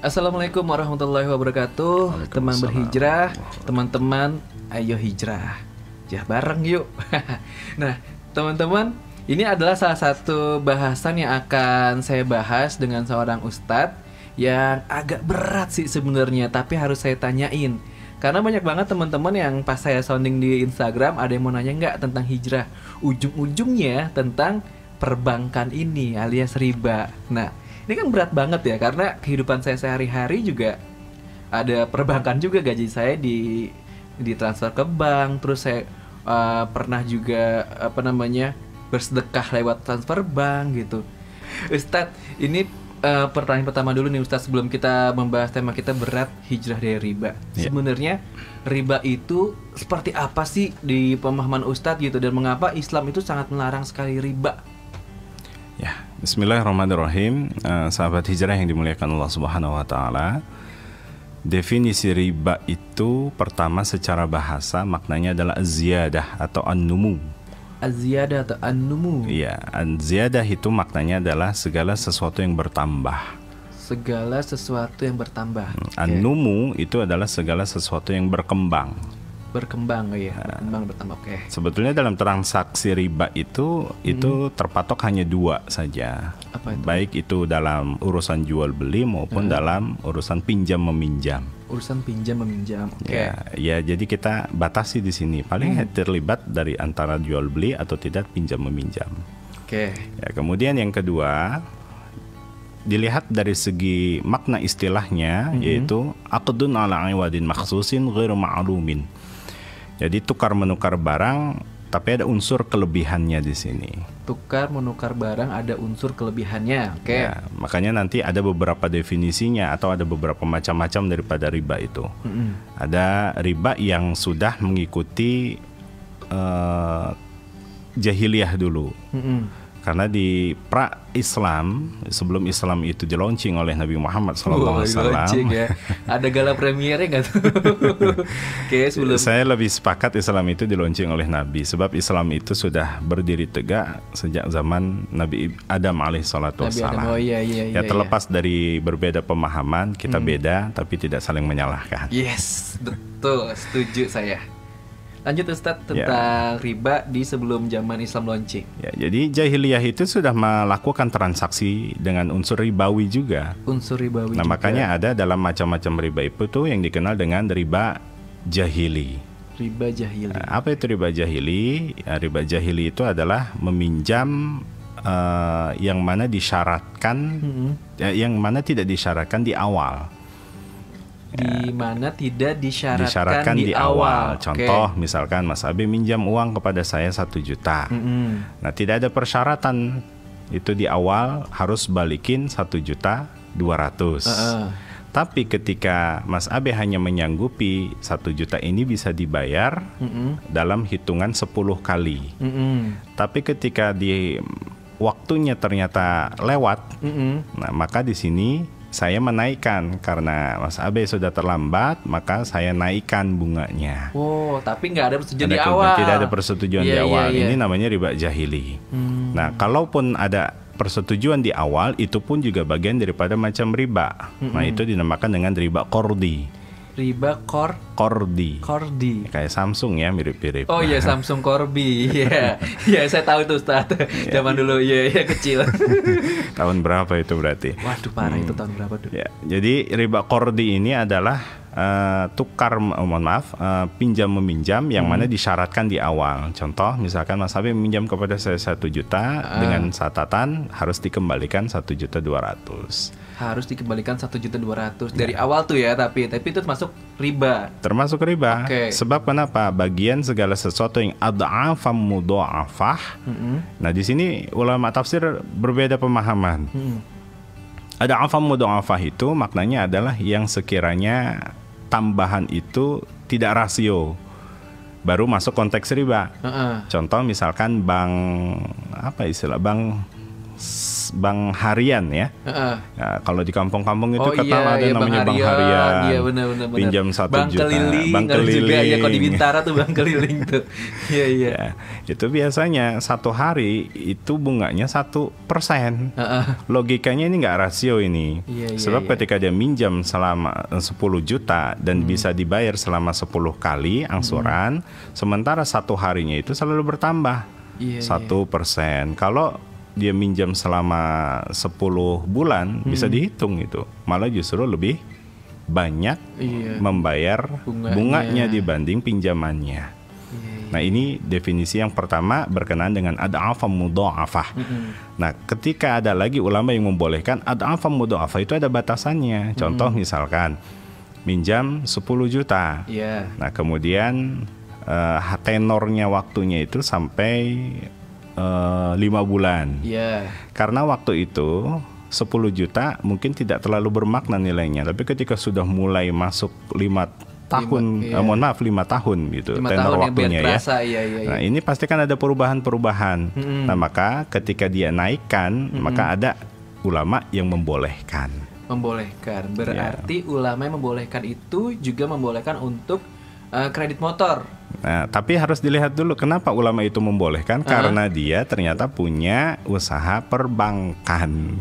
Assalamualaikum warahmatullahi wabarakatuh. Teman berhijrah, teman-teman, ayo hijrah. Ya bareng yuk. Nah, teman-teman, ini adalah salah satu bahasan yang akan saya bahas dengan seorang ustadz yang agak berat sih sebenarnya, tapi harus saya tanyain. Karena banyak banget teman-teman yang pas saya sounding di Instagram ada yang mau nanya nggak tentang hijrah. Ujung-ujungnya tentang perbankan ini alias riba. Nah, ini kan berat banget ya, karena kehidupan saya sehari-hari juga ada perbankan juga, gaji saya ditransfer ke bank, terus saya pernah juga bersedekah lewat transfer bank gitu. Ustadz, ini pertanyaan pertama dulu nih Ustadz, sebelum kita membahas tema kita berat, hijrah dari riba. Sebenarnya riba itu seperti apa sih di pemahaman Ustadz gitu, dan mengapa Islam itu sangat melarang sekali riba? Ya, bismillahirrahmanirrahim. Sahabat hijrah yang dimuliakan Allah Subhanahu wa taala. Definisi riba itu pertama secara bahasa maknanya adalah az-ziyadah atau an-numu. Az-ziyadah atau an-numu. Iya, az-ziyadah itu maknanya adalah segala sesuatu yang bertambah. Segala sesuatu yang bertambah. An-numu itu adalah segala sesuatu yang berkembang. Berkembang, ya, bertambah. Sebetulnya dalam transaksi riba itu terpatok hanya dua saja. Apa itu? Baik itu dalam urusan jual beli maupun dalam urusan pinjam meminjam. Urusan pinjam meminjam. Ya, jadi kita batasi di sini paling terlibat dari antara jual beli atau tidak pinjam meminjam. Ya, kemudian yang kedua, dilihat dari segi makna istilahnya, yaitu aqdun ala iwadin makhsusin ghairu ma'lumin. Jadi tukar menukar barang, tapi ada unsur kelebihannya di sini. Tukar menukar barang ada unsur kelebihannya. Ya, makanya nanti ada beberapa definisinya atau ada beberapa macam-macam daripada riba itu. Ada riba yang sudah mengikuti jahiliyah dulu. Karena di pra-Islam, sebelum Islam itu di-launching oleh Nabi Muhammad SAW, ya. Ada gala premiernya nggak tuh? Saya lebih sepakat Islam itu di-launching oleh Nabi, sebab Islam itu sudah berdiri tegak sejak zaman Nabi Adam alaihissalatu wassalam. Ya, terlepas dari berbeda pemahaman, kita beda tapi tidak saling menyalahkan. Yes, betul, setuju saya. Lanjut Ustadz tentang riba di sebelum zaman Islam launching. Ya, jadi jahiliyah itu sudah melakukan transaksi dengan unsur ribawi juga. Unsur ribawi. Nah, makanya ada dalam macam-macam riba itu tuh yang dikenal dengan riba jahili. Riba jahili. Nah, apa itu riba jahili? Ya, riba jahili itu adalah meminjam yang mana disyaratkan, yang mana tidak disyaratkan di awal. Di mana tidak disyaratkan di awal. Contoh, misalkan Mas Abe minjam uang kepada saya 1 juta. Nah, tidak ada persyaratan itu di awal harus balikin 1.200.000. Tapi ketika Mas Abe hanya menyanggupi 1 juta ini bisa dibayar dalam hitungan 10 kali. Tapi ketika di waktunya ternyata lewat, nah maka di sini saya menaikkan, karena Mas Abe sudah terlambat, maka saya naikkan bunganya. Oh, tapi nggak ada persetujuan di awal. Tidak ada persetujuan di awal. Ini namanya riba jahili. Nah, kalaupun ada persetujuan di awal, itu pun juga bagian daripada macam riba. Nah, itu dinamakan dengan riba kordi. Riba kordi. Kayak Samsung ya, mirip-mirip. Oh iya, Samsung Corby. Iya, saya tahu tuh Ustaz. Zaman dulu ya kecil. Tahun berapa itu berarti? Waduh, parah itu tahun berapa tuh? Ya, jadi riba kordi ini adalah pinjam meminjam yang mana disyaratkan di awal. Contoh, misalkan Mas Habib meminjam kepada saya 1 juta dengan catatan harus dikembalikan 1.200.000. Harus dikembalikan 1.200.000 dari awal tuh ya, tapi itu termasuk riba. Termasuk riba. Sebab kenapa? Bagian segala sesuatu yang ad'afam mudha'afah. Nah, di sini ulama tafsir berbeda pemahaman. Ad'afam mudha'afah itu maknanya adalah yang sekiranya tambahan itu tidak rasio, baru masuk konteks riba. Contoh misalkan bank bank harian ya. Nah, kalau di kampung-kampung itu ada namanya bank harian. Iya benar. Pinjam 1 juta. Bank keliling juga ya, kalau di Bintara tuh bank keliling tuh. Iya. Ya, itu biasanya 1 hari itu bunganya 1%. Logikanya ini nggak rasio ini. Sebab ketika dia minjam selama 10 juta dan bisa dibayar selama 10 kali angsuran, sementara 1 harinya itu selalu bertambah 1%. Kalau dia minjam selama 10 bulan bisa dihitung itu, malah justru lebih banyak membayar bunganya dibanding pinjamannya. Nah, ini definisi yang pertama berkenaan dengan ad'afam mudha'afah. Nah, ketika ada lagi ulama yang membolehkan ad'afam mudha'afah, itu ada batasannya. Contoh misalkan minjam 10 juta. Nah, kemudian tenornya waktunya itu sampai 5 bulan. Karena waktu itu 10 juta mungkin tidak terlalu bermakna nilainya, tapi ketika sudah mulai masuk 5 tahun, 5 tahun gitu, tenor waktunya berasa, Nah, ini pasti kan ada perubahan-perubahan. Nah, maka ketika dia naikkan, maka ada ulama yang membolehkan. Berarti ulama yang membolehkan itu juga membolehkan untuk kredit motor. Nah, tapi harus dilihat dulu kenapa ulama itu membolehkan, karena dia ternyata punya usaha perbankan.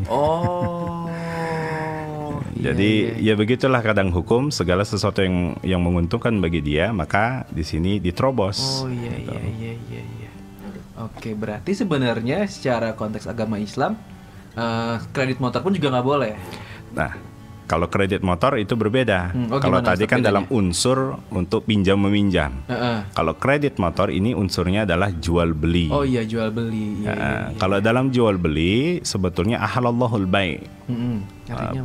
Jadi ya begitulah kadang hukum, segala sesuatu yang menguntungkan bagi dia, maka di sini diterobos. Iya. Oke, berarti sebenarnya secara konteks agama Islam, kredit motor pun juga nggak boleh. Nah, kalau kredit motor itu berbeda. Kalau tadi kan dalam unsur untuk pinjam meminjam. Kalau kredit motor ini unsurnya adalah jual beli. Jual beli. Kalau dalam jual beli sebetulnya ahalallahul bai'.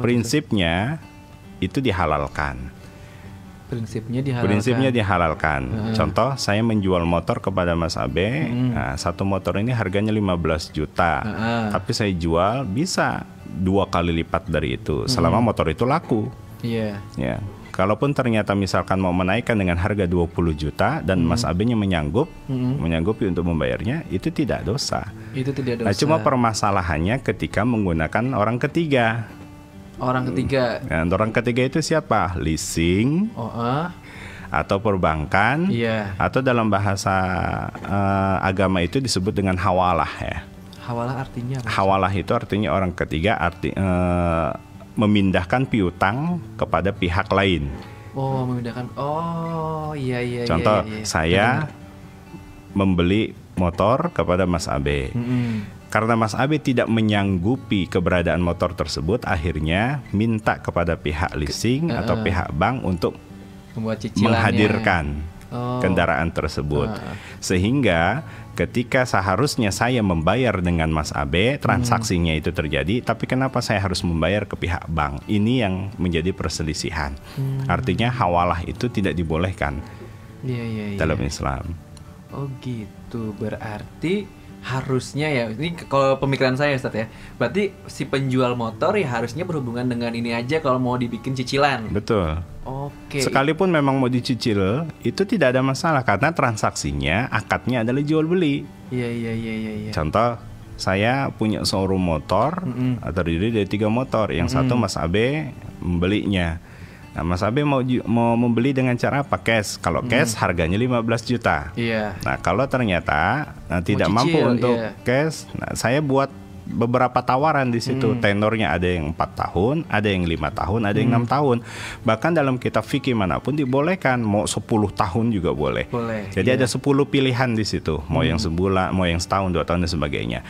Prinsipnya itu dihalalkan. Prinsipnya dihalalkan. Contoh, saya menjual motor kepada Mas Abe. Nah, satu motor ini harganya 15 juta. Tapi saya jual bisa 2 kali lipat dari itu selama motor itu laku. Ya. Kalaupun ternyata misalkan mau menaikkan dengan harga 20 juta dan Mas Abe-nya menyanggupi untuk membayarnya, itu tidak dosa. Nah, cuma permasalahannya ketika menggunakan orang ketiga. Nah, orang ketiga itu siapa? Leasing, atau perbankan, atau dalam bahasa agama itu disebut dengan hawalah ya. Hawalah artinya apa? Hawalah itu artinya orang ketiga, memindahkan piutang kepada pihak lain. Memindahkan. Contoh, saya membeli motor kepada Mas Abe. Karena Mas Abe tidak menyanggupi keberadaan motor tersebut, akhirnya minta kepada pihak leasing atau pihak bank untuk menghadirkan kendaraan tersebut. Sehingga ketika seharusnya saya membayar dengan Mas Abe, transaksinya itu terjadi, tapi kenapa saya harus membayar ke pihak bank? Ini yang menjadi perselisihan. Artinya hawalah itu tidak dibolehkan dalam Islam. Oh gitu, berarti harusnya ya, ini kalau pemikiran saya Ustaz ya, berarti si penjual motor ya harusnya berhubungan dengan ini aja kalau mau dibikin cicilan. Betul. Sekalipun memang mau dicicil, itu tidak ada masalah karena transaksinya, akadnya adalah jual beli. Iya. Contoh, saya punya showroom motor, terdiri dari 3 motor. Yang satu Mas Abe membelinya. Nah, Mas Abe mau membeli dengan cara apa? Cash. Kalau cash harganya 15 juta. Nah, kalau ternyata tidak mampu untuk cash, saya buat beberapa tawaran di situ. Tenornya ada yang 4 tahun, ada yang 5 tahun, ada yang 6 tahun. Bahkan dalam kitab fikih manapun dibolehkan, mau 10 tahun juga boleh. Jadi ada 10 pilihan di situ. Mau yang sebulan, mau yang setahun, 2 tahun dan sebagainya.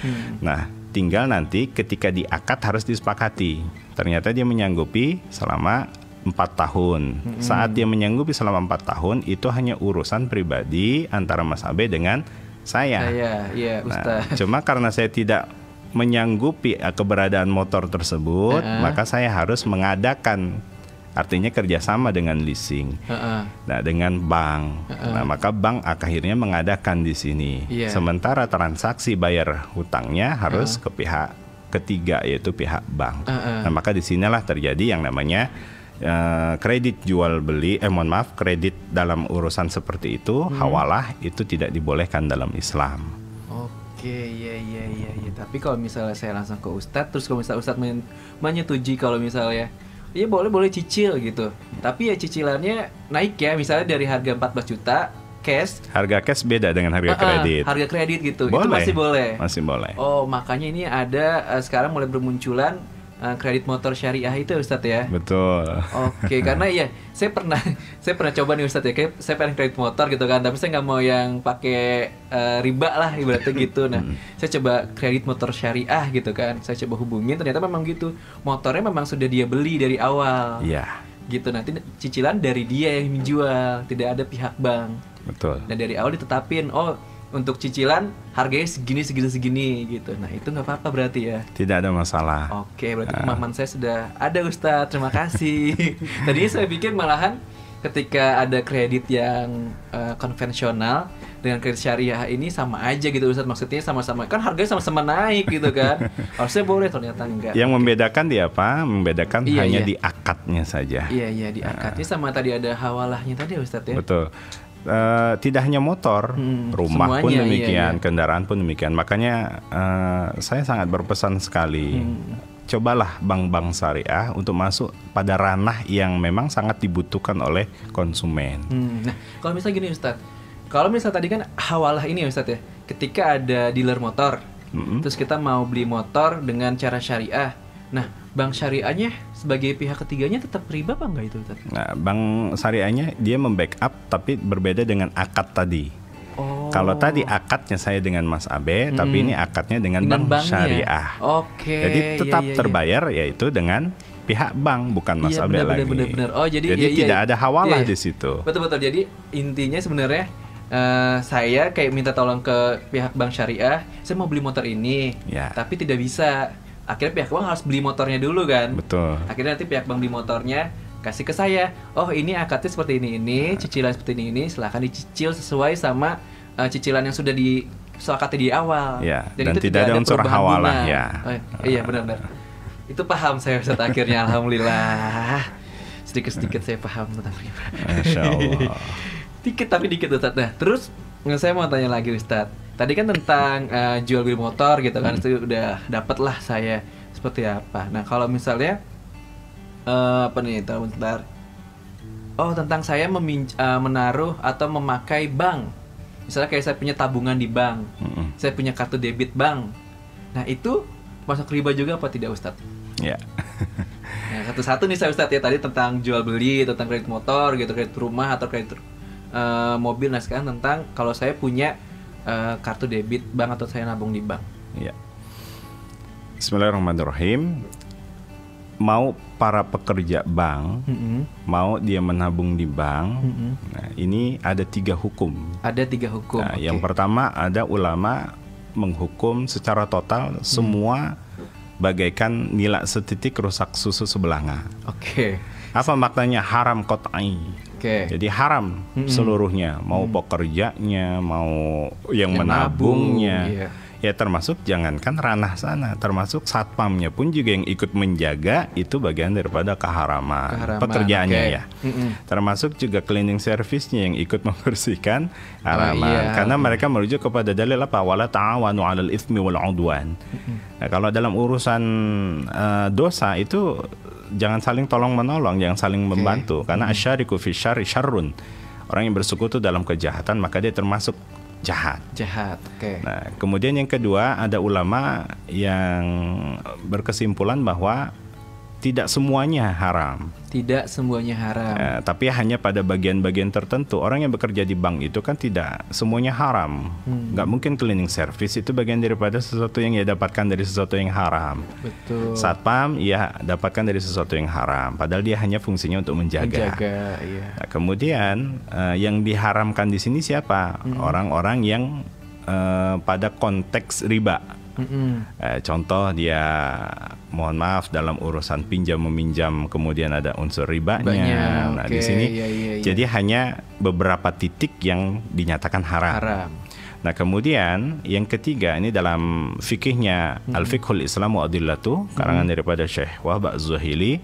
Nah, tinggal nanti ketika di akad harus disepakati. Ternyata dia menyanggupi selama 4 tahun. Saat dia menyanggupi selama 4 tahun, itu hanya urusan pribadi antara Mas Abe dengan saya. Nah, cuma karena saya tidak menyanggupi keberadaan motor tersebut, maka saya harus mengadakan, artinya kerjasama dengan leasing, nah dengan bank. Nah, maka bank akhirnya mengadakan di sini. Sementara transaksi bayar hutangnya harus ke pihak ketiga, yaitu pihak bank. Nah, maka disinilah terjadi yang namanya kredit jual beli, kredit dalam urusan seperti itu, hawalah itu tidak dibolehkan dalam Islam. Iya. Tapi kalau misalnya saya langsung ke Ustadz, terus kalau misalnya Ustadz menyetujui kalau misalnya iya boleh cicil gitu. Tapi ya cicilannya naik ya, misalnya dari harga 14 juta cash. Harga cash beda dengan harga kredit. Harga kredit gitu. Boleh. Itu masih boleh. Masih boleh. Oh, makanya ini ada sekarang mulai bermunculan kredit motor syariah itu Ustadz ya. Betul. Oke, karena ya saya pernah coba nih Ustadz ya, kayak saya pengen kredit motor gitu kan, tapi saya nggak mau yang pakai riba lah ibaratnya gitu. Nah, saya coba kredit motor syariah gitu kan, saya coba hubungin, ternyata memang gitu, motornya memang sudah dia beli dari awal. Iya. Gitu, nanti cicilan dari dia yang menjual, tidak ada pihak bank. Betul. Dan dari awal ditetapin, untuk cicilan harganya segini gitu. Nah itu nggak apa-apa berarti ya? Tidak ada masalah. Oke, berarti pemahaman saya sudah ada Ustadz. Terima kasih. Tadinya saya pikir malahan ketika ada kredit yang konvensional dengan kredit syariah ini sama aja gitu Ustadz. Maksudnya sama-sama, kan harganya sama-sama naik gitu kan. Harusnya boleh, ternyata enggak. Yang membedakan di apa? Membedakan hanya iya. di akadnya saja. Iya, di akadnya sama tadi ada hawalahnya tadi Ustadz ya? Betul. Tidak hanya motor, rumah semuanya, pun demikian, iya. kendaraan pun demikian. Makanya saya sangat berpesan sekali, cobalah bank-bank syariah untuk masuk pada ranah yang memang sangat dibutuhkan oleh konsumen. Nah, kalau misalnya gini Ustadz, kalau misalnya tadi kan hawalah ini ya Ustadz ya, ketika ada dealer motor, terus kita mau beli motor dengan cara syariah, nah bank syariahnya sebagai pihak ketiganya tetap riba apa enggak itu Ustaz? Nah, bank syariahnya dia membackup tapi berbeda dengan akad tadi. Kalau tadi akadnya saya dengan Mas Abe, tapi ini akadnya dengan bank banknya. Syariah. Oke. Jadi tetap terbayar yaitu dengan pihak bank, bukan Mas Abe lagi. Benar. Oh, jadi tidak ada hawalah di situ. Betul. Jadi intinya sebenarnya saya kayak minta tolong ke pihak bank syariah, saya mau beli motor ini, tapi tidak bisa. Akhirnya pihak bank harus beli motornya dulu kan. Betul. Akhirnya nanti pihak bank beli motornya, kasih ke saya. Oh, ini akadnya seperti ini, cicilan seperti ini, silahkan dicicil sesuai sama cicilan yang sudah disepakati di awal. Ya, dan tidak ada unsur hawalah ya. Iya, benar. Itu paham saya Ustaz akhirnya, alhamdulillah. Sedikit-sedikit saya paham tentang riba. Masya Allah. Dikit Ustaz. Nah, terus saya mau tanya lagi Ustaz. Tadi kan tentang jual beli motor gitu kan, itu udah dapet lah saya seperti apa. Nah kalau misalnya apa nih, bentar. Oh, tentang saya menaruh atau memakai bank. Misalnya kayak saya punya tabungan di bank, saya punya kartu debit bank. Nah itu masuk riba juga apa tidak Ustadz? Ya. Nah, satu-satu nih saya Ustadz ya, tadi tentang jual beli, tentang kredit motor gitu, kredit rumah atau kredit mobil. Nah sekarang tentang kalau saya punya kartu debit bank atau saya nabung di bank. Ya. Bismillahirrahmanirrahim. Mau para pekerja bank, mau dia menabung di bank, nah ini ada 3 hukum. Ada 3 hukum. Nah, yang pertama ada ulama menghukum secara total semua bagaikan nila setitik rusak susu sebelanga. Apa maknanya haram qat'i? Jadi haram seluruhnya, mau pekerjanya, mau yang menabungnya. Ya termasuk jangankan ranah sana, termasuk satpamnya pun juga yang ikut menjaga, itu bagian daripada keharaman pekerjaannya ya. Termasuk juga cleaning service-nya yang ikut membersihkan haraman. Karena mereka merujuk kepada dalil apa? Wala ta'awanu 'alal itsmi wal 'udwan. Nah, kalau dalam urusan dosa itu jangan saling tolong menolong, jangan saling membantu, karena asyariku fi syarri syarrun. Orang yang bersekutu dalam kejahatan maka dia termasuk jahat. Nah, kemudian yang kedua ada ulama yang berkesimpulan bahwa tidak semuanya haram. Tidak semuanya haram. Tapi hanya pada bagian-bagian tertentu. Orang yang bekerja di bank itu kan tidak semuanya haram. Nggak mungkin cleaning service itu bagian daripada sesuatu yang ia dapatkan dari sesuatu yang haram. Betul. Satpam ia dapatkan dari sesuatu yang haram. Padahal dia hanya fungsinya untuk menjaga. Iya. Nah, kemudian yang diharamkan di sini siapa? Orang-orang yang pada konteks riba. Contoh dia, mohon maaf, dalam urusan pinjam meminjam kemudian ada unsur ribanya. Nah di sini jadi hanya beberapa titik yang dinyatakan haram. Nah kemudian yang ketiga ini dalam fikihnya Al-Fiqhul Islamu Adillatu, karangan daripada Syekh Wahab Az-Zuhaili.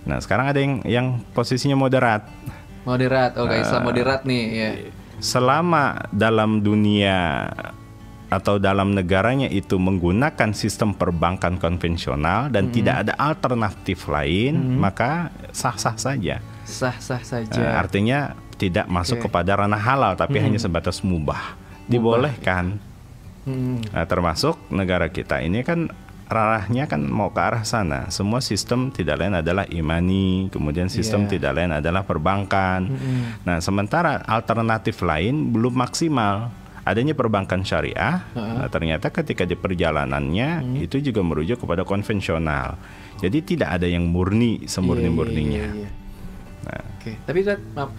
Nah sekarang ada yang posisinya moderat. Islam moderat nih ya. Selama dalam dunia atau dalam negaranya itu menggunakan sistem perbankan konvensional dan tidak ada alternatif lain, maka sah-sah saja. Sah-sah saja. Artinya tidak masuk kepada ranah halal, tapi hanya sebatas mubah. Dibolehkan. Nah, termasuk negara kita ini kan ranahnya kan mau ke arah sana. Semua sistem tidak lain adalah imani, kemudian sistem tidak lain adalah perbankan. Nah, sementara alternatif lain belum maksimal. Adanya perbankan syariah, nah, ternyata ketika di perjalanannya itu juga merujuk kepada konvensional. Jadi tidak ada yang murni semurni-murninya. Nah. Oke, tapi maaf,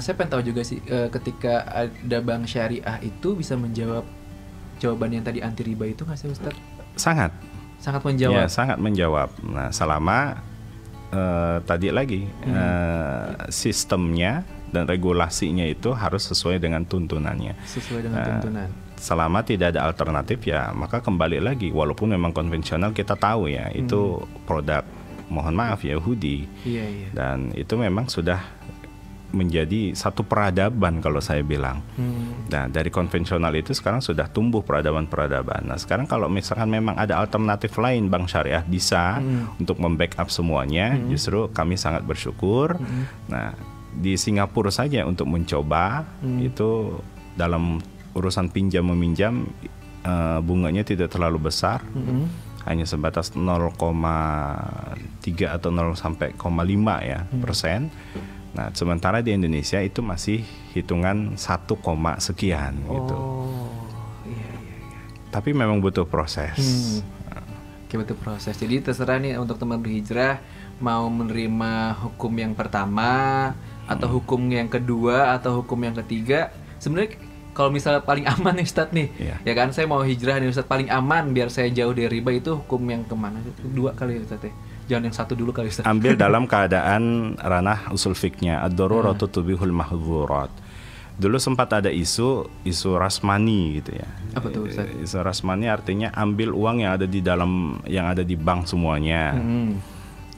saya pengen tahu juga sih, ketika ada bank syariah itu bisa menjawab jawaban yang tadi anti riba itu nggak sih Ustadz? Sangat menjawab. Ya, sangat menjawab. Nah, selama tadi lagi sistemnya dan regulasinya itu harus sesuai dengan tuntunannya. Sesuai dengan tuntunan. Selama tidak ada alternatif ya, maka kembali lagi, walaupun memang konvensional kita tahu ya itu produk, mohon maaf ya, Yahudi. Dan itu memang sudah menjadi satu peradaban kalau saya bilang. Nah, dari konvensional itu sekarang sudah tumbuh peradaban-peradaban. Nah, sekarang kalau misalkan memang ada alternatif lain, bank syariah bisa untuk membackup semuanya, justru kami sangat bersyukur. Nah, di Singapura saja untuk mencoba itu dalam urusan pinjam meminjam bunganya tidak terlalu besar, hanya sebatas 0,3 atau 0 sampai 0,5 ya persen. Nah, sementara di Indonesia itu masih hitungan 1, sekian gitu. Tapi memang butuh proses. Butuh proses. Jadi terserah nih untuk teman berhijrah mau menerima hukum yang pertama atau hukum yang kedua atau hukum yang ketiga. Sebenarnya kalau misalnya paling aman nih Ustadz nih, ya kan, saya mau hijrah nih Ustadz, paling aman biar saya jauh dari riba itu hukum yang kemana? 2 kali Ustadz ya. Jangan yang 1 dulu kali Ustadz. Ambil dalam keadaan ranah usul fiknya, ad-daruratu tubihul mahdzurat. Dulu sempat ada isu rasmani gitu ya. Apa tuh Ustadz? Isu rasmani artinya ambil uang yang ada di dalam, yang ada di bank semuanya.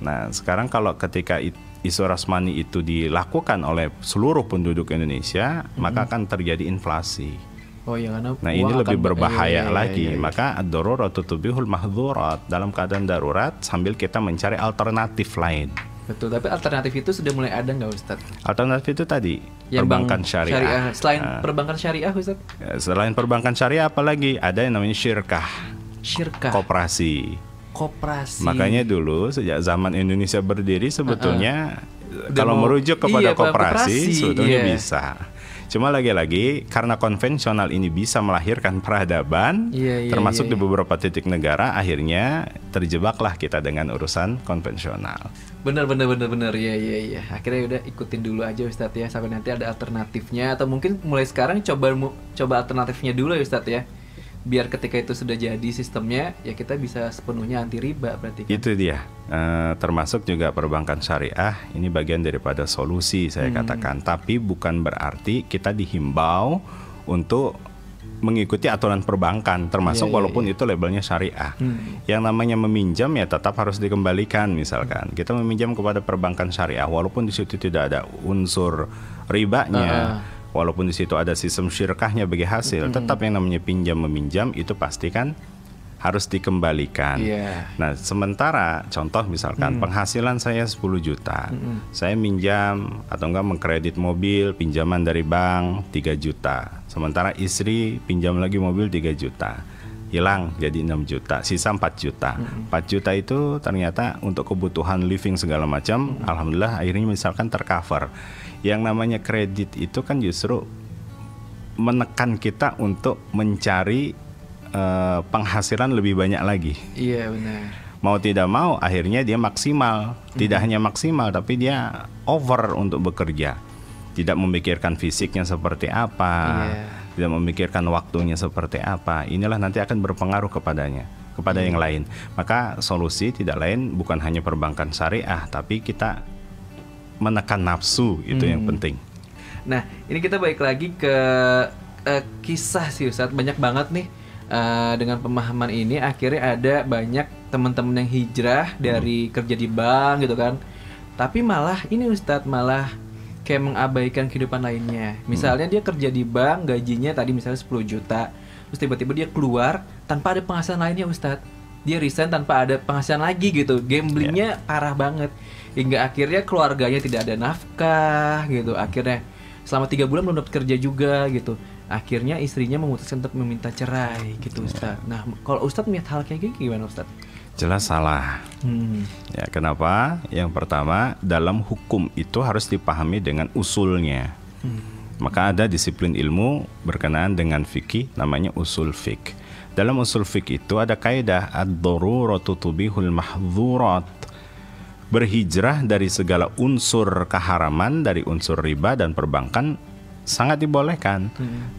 Nah, sekarang kalau ketika isu rasmani itu dilakukan oleh seluruh penduduk Indonesia, maka akan terjadi inflasi. Karena nah, ini lebih berbahaya lagi. Maka ad-daruratu tubihul mahdzurat, dalam keadaan darurat sambil kita mencari alternatif lain. Betul, tapi alternatif itu sudah mulai ada nggak Ustadz? Alternatif itu tadi yang perbankan syariah. Selain perbankan syariah Ustadz? Selain perbankan syariah apalagi ada yang namanya syirkah. Koperasi. Makanya dulu sejak zaman Indonesia berdiri sebetulnya kalau merujuk kepada koperasi sebetulnya bisa. Cuma lagi-lagi karena konvensional ini bisa melahirkan peradaban, termasuk di beberapa titik negara, akhirnya terjebaklah kita dengan urusan konvensional. Benar. Ya. Akhirnya udah ikutin dulu aja Ustadz ya, sampai nanti ada alternatifnya, atau mungkin mulai sekarang coba alternatifnya dulu ya Ustadz ya. Biar ketika itu sudah jadi sistemnya, ya kita bisa sepenuhnya anti riba berarti kan? Itu dia, termasuk juga perbankan syariah, ini bagian daripada solusi saya katakan. Tapi bukan berarti kita dihimbau untuk mengikuti aturan perbankan, termasuk walaupun itu labelnya syariah. Yang namanya meminjam ya tetap harus dikembalikan. Misalkan kita meminjam kepada perbankan syariah, walaupun di situ tidak ada unsur ribanya, walaupun di situ ada sistem syirkahnya bagi hasil, tetap yang namanya pinjam meminjam itu pasti kan harus dikembalikan. Nah, sementara contoh misalkan penghasilan saya 10 juta, saya minjam atau enggak mengkredit mobil, pinjaman dari bank 3 juta. Sementara istri pinjam lagi mobil 3 juta. Hilang jadi 6 juta, sisa 4 juta. 4 juta itu ternyata untuk kebutuhan living segala macam, alhamdulillah akhirnya misalkan tercover. Yang namanya kredit itu kan justru menekan kita untuk mencari penghasilan lebih banyak lagi. Iya benar. Mau tidak mau akhirnya dia maksimal. Tidak hanya maksimal tapi dia over untuk bekerja. Tidak memikirkan fisiknya seperti apa, tidak memikirkan waktunya seperti apa. Inilah nanti akan berpengaruh kepadanya, kepada yang lain. Maka solusi tidak lain bukan hanya perbankan syariah, tapi kita menekan nafsu, itu yang penting. Nah, ini kita balik lagi ke kisah sih Ustadz. Banyak banget nih dengan pemahaman ini akhirnya ada banyak teman-teman yang hijrah dari kerja di bank gitu kan. Tapi malah ini Ustadz malah kayak mengabaikan kehidupan lainnya. Misalnya dia kerja di bank, gajinya tadi misalnya 10 juta. terus tiba-tiba dia keluar tanpa ada penghasilan lainnya Ustadz. Dia resign tanpa ada penghasilan lagi gitu. Gamblingnya parah banget. Hingga akhirnya keluarganya tidak ada nafkah gitu. Akhirnya selama 3 bulan belum dapat kerja juga gitu. Akhirnya istrinya memutuskan untuk meminta cerai gitu Ustadz. Nah kalau Ustadz melihat hal kayak gini gimana Ustadz? Jelas salah. Ya, kenapa? Yang pertama, dalam hukum itu harus dipahami dengan usulnya. Maka ada disiplin ilmu berkenaan dengan fikih, namanya usul fik. Dalam usul fik itu ada kaidah ad-daruratu tubihul mahdzurat. Berhijrah dari segala unsur keharaman, dari unsur riba dan perbankan sangat dibolehkan.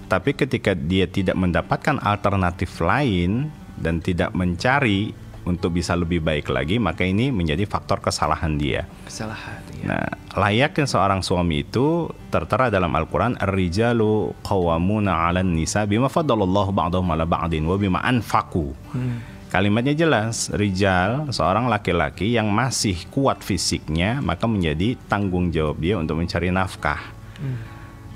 Tapi ketika dia tidak mendapatkan alternatif lain dan tidak mencari untuk bisa lebih baik lagi, maka ini menjadi faktor kesalahan dia. Kesalahan. Ya. Nah, layaknya seorang suami itu tertera dalam Al-Quran, ar-rijalu qawwamuna 'alan nisa bima faddalallahu ba'dahum 'ala ba'din wa bima anfaqu. Kalimatnya jelas, rijal, seorang laki-laki yang masih kuat fisiknya, maka menjadi tanggung jawab dia untuk mencari nafkah.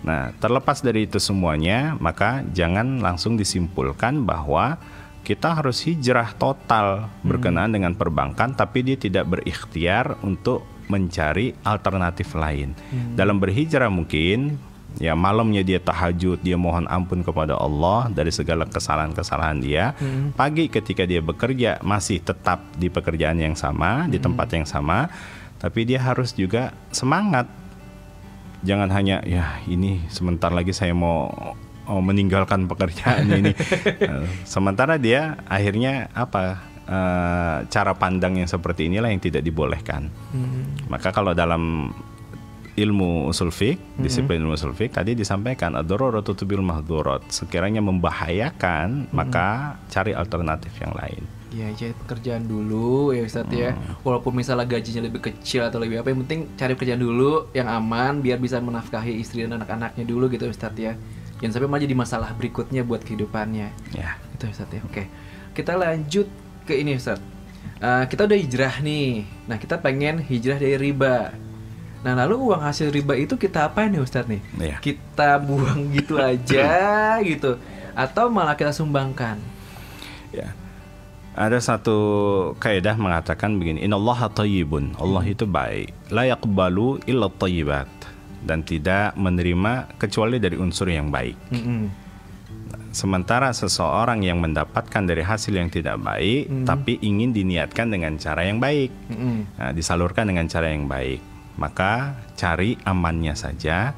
Nah, terlepas dari itu semuanya, maka jangan langsung disimpulkan bahwa kita harus hijrah total berkenaan dengan perbankan, tapi dia tidak berikhtiar untuk mencari alternatif lain. Dalam berhijrah mungkin, ya malamnya dia tahajud, dia mohon ampun kepada Allah dari segala kesalahan-kesalahan dia. Pagi ketika dia bekerja masih tetap di pekerjaan yang sama, di tempat yang sama, tapi dia harus juga semangat. Jangan hanya, ya ini sebentar lagi saya mau meninggalkan pekerjaan ini. Sementara dia akhirnya cara pandang yang seperti inilah yang tidak dibolehkan. Maka kalau dalam ilmu usul fiqh, disiplin ilmu usul fiqh tadi disampaikan ad-daruratu tubil mahdzurat. Sekiranya membahayakan, maka cari alternatif yang lain. Ya, cari pekerjaan dulu ya Ustadz ya. Walaupun misalnya gajinya lebih kecil atau lebih apa, yang penting cari pekerjaan dulu yang aman biar bisa menafkahi istri dan anak-anaknya dulu gitu Ustadz ya. Jangan sampai malah jadi masalah berikutnya buat kehidupannya. Ya. Itu Ustadz ya. Oke. Kita lanjut ke ini Ustadz. Kita udah hijrah nih. Nah, kita pengen hijrah dari riba. Nah, lalu uang hasil riba itu kita apain nih Ustadz nih? Ya. Kita buang gitu aja gitu, atau malah kita sumbangkan? Ya. Ada satu kaidah mengatakan begini, innallaha thayyibun. Allah itu baik. La yaqbalu illa thayyibat. Dan tidak menerima kecuali dari unsur yang baik. Sementara seseorang yang mendapatkan dari hasil yang tidak baik, tapi ingin diniatkan dengan cara yang baik, nah, disalurkan dengan cara yang baik, maka cari amannya saja.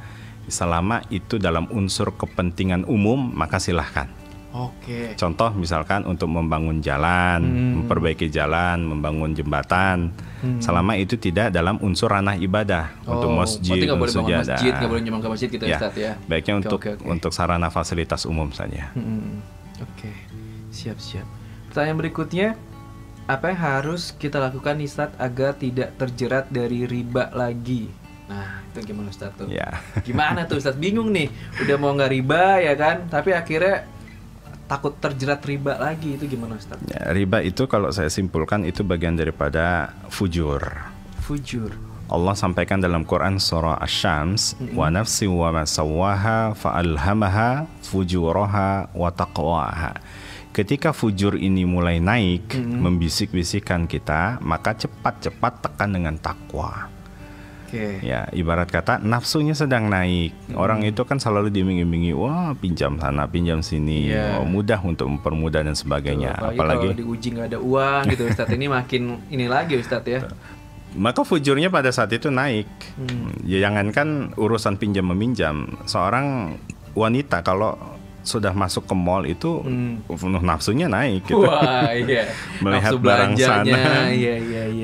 Selama itu dalam unsur kepentingan umum, maka silahkan. Oke. Contoh misalkan untuk membangun jalan, memperbaiki jalan, membangun jembatan, selama itu tidak dalam unsur ranah ibadah, untuk masjid, untuk sujadah. Nggak boleh nyumbang ke masjid gitu ya, Ustaz ya. Baiknya untuk sarana fasilitas umum saja. Oke. Siap. Pertanyaan berikutnya, apa yang harus kita lakukan Ustaz agar tidak terjerat dari riba lagi? Nah, itu gimana Ustaz tuh? Ya. Gimana tuh Ustaz? Bingung nih. Udah mau nggak riba ya kan, tapi akhirnya takut terjerat riba lagi, itu gimana Ustaz? Ya, riba itu kalau saya simpulkan itu bagian daripada fujur. Fujur. Allah sampaikan dalam Quran surah Asy-Syams, wa nafsi wa ma sawwaha fa alhamaha fujuraha wa taqwaha. Ketika fujur ini mulai naik, membisik-bisikkan kita, maka cepat-cepat tekan dengan takwa. Ya, ibarat kata nafsunya sedang naik. Orang itu kan selalu diiming-imingi, wah pinjam sana, pinjam sini, mudah untuk mempermudah dan sebagainya. Apalagi kalau diuji nggak ada uang gitu Ustadz, ini makin ini lagi Ustadz ya. Maka fujurnya pada saat itu naik. Ya, jangankan urusan pinjam meminjam, seorang wanita kalau sudah masuk ke mall itu nafsunya naik gitu. Wah, iya. Melihat barang sana,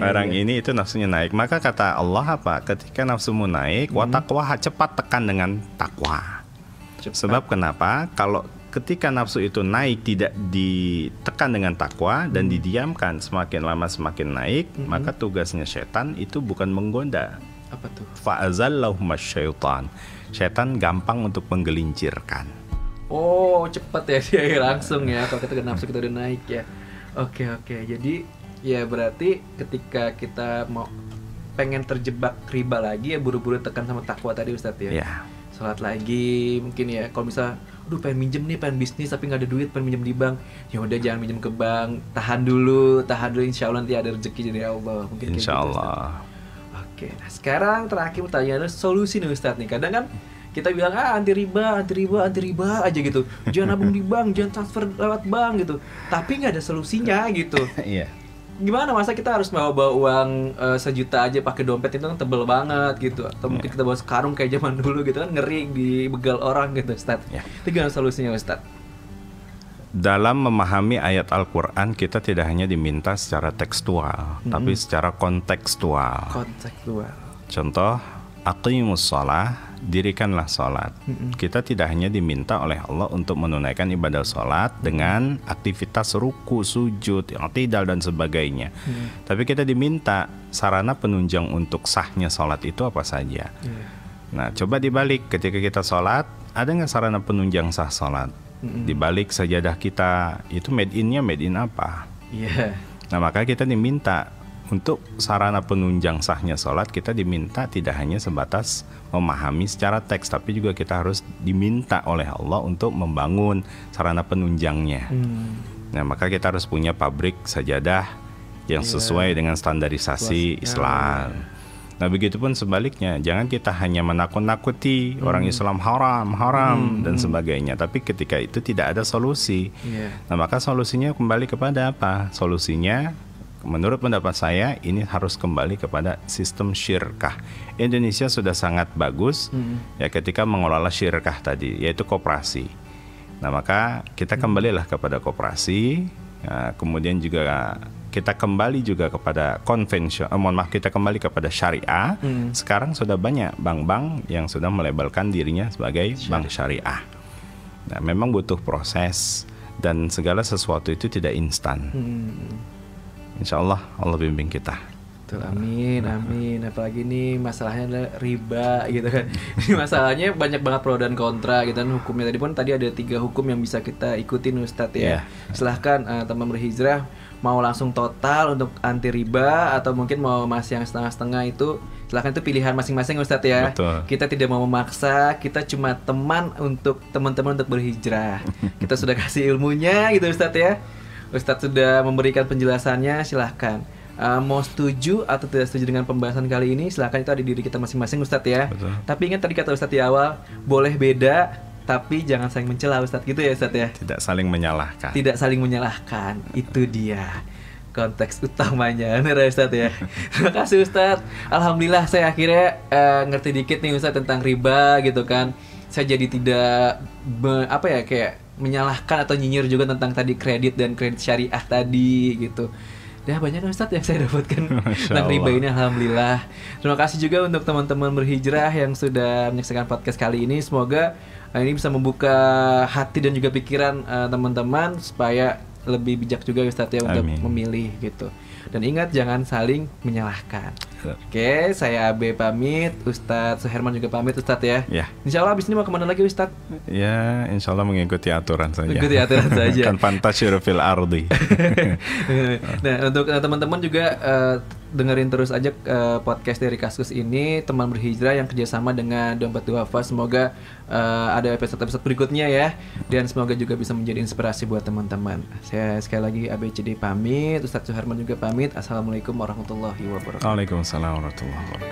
barang iya. ini itu nafsunya naik. Maka kata Allah apa? Ketika nafsumu naik, wa taqwa, cepat tekan dengan takwa. Sebab kenapa? Kalau ketika nafsu itu naik tidak ditekan dengan takwa dan didiamkan, semakin lama semakin naik, maka tugasnya setan itu bukan menggoda. Apa tuh? Fa'azallahuma syaitan. Setan gampang untuk menggelincirkan. Oh, cepat ya dia langsung ya kalau kita nafsu kita udah naik ya. Oke. Jadi ya berarti ketika kita mau pengen terjebak riba lagi ya buru-buru tekan sama takwa tadi Ustadz ya. sholat lagi mungkin ya. Kalau misalnya aduh pengen minjem nih, pengen bisnis tapi nggak ada duit, pengen minjem di bank, ya udah jangan minjem ke bank, tahan dulu insya Allah nanti ada rezeki dari Allah mungkin. Insya Allah. Oke, nah sekarang terakhir pertanyaan solusi nih Ustadz nih. Kadang kan kita bilang anti riba aja gitu, jangan nabung di bank, jangan transfer lewat bank gitu, tapi nggak ada solusinya gitu. Iya. Gimana, masa kita harus bawa uang 1 juta aja pakai dompet itu kan tebel banget gitu, atau mungkin kita bawa sekarung kayak zaman dulu gitu kan, ngeri dibegal orang gitu Ustadz. Itu gimana solusinya Ustadz? Dalam memahami ayat Al-Quran, kita tidak hanya diminta secara tekstual, tapi secara kontekstual. Contoh, aqimus shalah, dirikanlah sholat. Kita tidak hanya diminta oleh Allah untuk menunaikan ibadah sholat dengan aktivitas ruku, sujud, i'tidal dan sebagainya. Tapi kita diminta sarana penunjang untuk sahnya sholat itu apa saja. Nah, coba dibalik, ketika kita sholat, ada nggak sarana penunjang sah sholat? Di balik sajadah kita itu made in apa? Nah, maka kita diminta untuk sarana penunjang sahnya sholat, kita diminta tidak hanya sebatas memahami secara teks, tapi juga kita harus diminta oleh Allah untuk membangun sarana penunjangnya. Nah, maka kita harus punya pabrik sajadah yang sesuai dengan standarisasi Islam. Nah, begitupun sebaliknya, jangan kita hanya menakut-nakuti orang Islam haram dan sebagainya, tapi ketika itu tidak ada solusi. Nah, maka solusinya kembali kepada apa? Solusinya menurut pendapat saya ini harus kembali kepada sistem syirkah. Indonesia sudah sangat bagus ya ketika mengelola syirkah tadi, yaitu koperasi. Nah, maka kita kembalilah kepada koperasi. Nah, kemudian juga kita kembali juga kepada kita kembali kepada syariah. Sekarang sudah banyak bank-bank yang sudah melabelkan dirinya sebagai bank syariah. Nah, memang butuh proses dan segala sesuatu itu tidak instan. Insya Allah Allah bimbing kita. Betul, amin. Apalagi nih masalahnya adalah riba gitu kan. Ini masalahnya banyak banget pro dan kontra gitu kan hukumnya. Tadi ada 3 hukum yang bisa kita ikutin Ustadz ya. Silahkan teman berhijrah mau langsung total untuk anti riba atau mungkin mau masih yang setengah-setengah, itu silahkan, itu pilihan masing-masing Ustadz ya. Betul. Kita tidak mau memaksa, kita cuma teman untuk teman-teman untuk berhijrah. Kita sudah kasih ilmunya gitu Ustadz ya. Ustadz sudah memberikan penjelasannya, silahkan. Mau setuju atau tidak setuju dengan pembahasan kali ini, silahkan, itu ada di diri kita masing-masing Ustadz ya. Betul. Tapi ingat tadi kata Ustadz di awal, boleh beda, tapi jangan saling mencela Ustadz, gitu ya Ustadz ya. Tidak saling menyalahkan. Tidak saling menyalahkan, itu dia konteks utamanya, benar ya Ustadz ya. Terima kasih Ustadz. Alhamdulillah saya akhirnya ngerti dikit nih Ustadz tentang riba gitu kan. Saya jadi tidak kayak menyalahkan atau nyinyir juga tentang tadi kredit dan kredit syariah tadi gitu. Ya banyak Ustadz yang saya dapatkan tentang riba ini, alhamdulillah. Terima kasih juga untuk teman-teman berhijrah yang sudah menyaksikan podcast kali ini. Semoga ini bisa membuka hati dan juga pikiran teman-teman supaya lebih bijak juga Ustadz ya untuk memilih gitu. Dan ingat jangan saling menyalahkan. Oke, saya Abe pamit, Ustadz Suherman juga pamit Ustadz ya. Insya Allah abis ini mau kemana lagi Ustadz? Ya, insya Allah mengikuti aturan saja. Mengikuti aturan saja. Kan fantasyir fil ardi. Nah, untuk teman-teman juga dengerin terus aja podcast dari Kaskus ini, teman berhijrah yang kerjasama dengan Dompet Duafa. Semoga ada episode-episode berikutnya ya, dan semoga juga bisa menjadi inspirasi buat teman-teman. Saya sekali lagi ABCD pamit, Ustadz Suherman juga pamit. Assalamualaikum warahmatullahi wabarakatuh. Waalaikumsalam warahmatullahi wabarakatuh.